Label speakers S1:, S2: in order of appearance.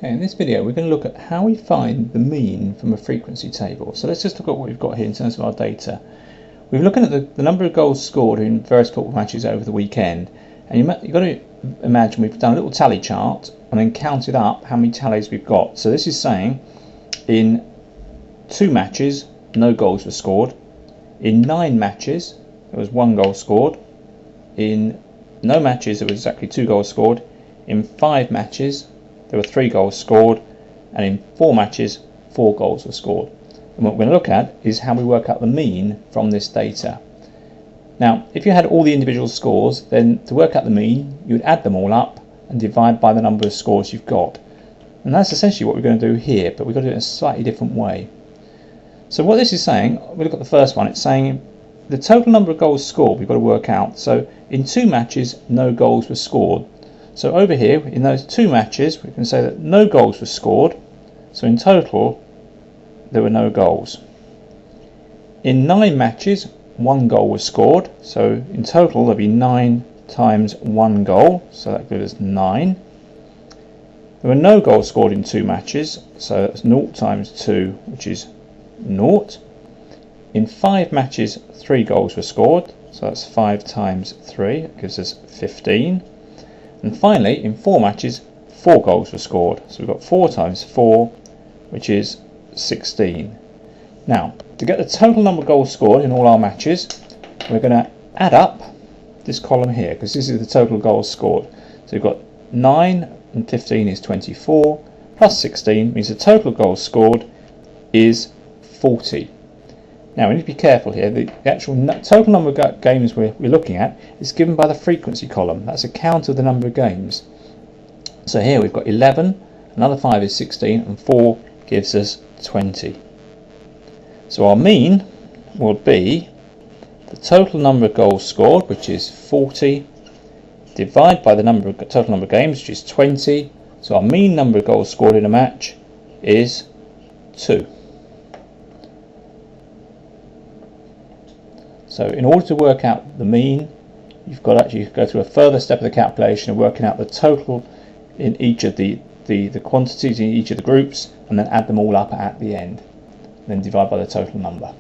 S1: Okay, in this video we're going to look at how we find the mean from a frequency table. So let's just look at what we've got here in terms of our data. We're looking at the number of goals scored in various football matches over the weekend, and you've got to imagine we've done a little tally chart and then counted up how many tallies we've got. So this is saying in 2 matches no goals were scored, in 9 matches there was 1 goal scored, in no matches there was exactly 2 goals scored, in 5 matches there were 3 goals scored, and in 4 matches 4 goals were scored. And what we're going to look at is how we work out the mean from this data. Now, if you had all the individual scores, then to work out the mean you would add them all up and divide by the number of scores you've got. And that's essentially what we're going to do here, but we've got to do it in a slightly different way. So what this is saying, we look at the first one, it's saying the total number of goals scored we've got to work out. So in 2 matches no goals were scored. So over here, in those 2 matches, we can say that no goals were scored. So in total, there were no goals. In 9 matches, 1 goal was scored. So in total, there'll be 9 times 1 goal. So that gives us 9. There were no goals scored in 2 matches. So that's 0 times 2, which is 0. In 5 matches, 3 goals were scored. So that's 5 times 3, that gives us 15. And finally, in 4 matches, 4 goals were scored. So we've got 4 times 4, which is 16. Now, to get the total number of goals scored in all our matches, we're going to add up this column here, because this is the total goals scored. So we've got 9 and 15 is 24, plus 16 means the total goals scored is 40. Now we need to be careful here. The actual total number of games we're looking at is given by the frequency column. That's a count of the number of games. So here we've got 11, another 5 is 16, and 4 gives us 20. So our mean will be the total number of goals scored, which is 40, divided by the total number of games, which is 20. So our mean number of goals scored in a match is 2. So in order to work out the mean, you've got to actually go through a further step of the calculation of working out the total in each of the quantities in each of the groups, and then add them all up at the end, then divide by the total number.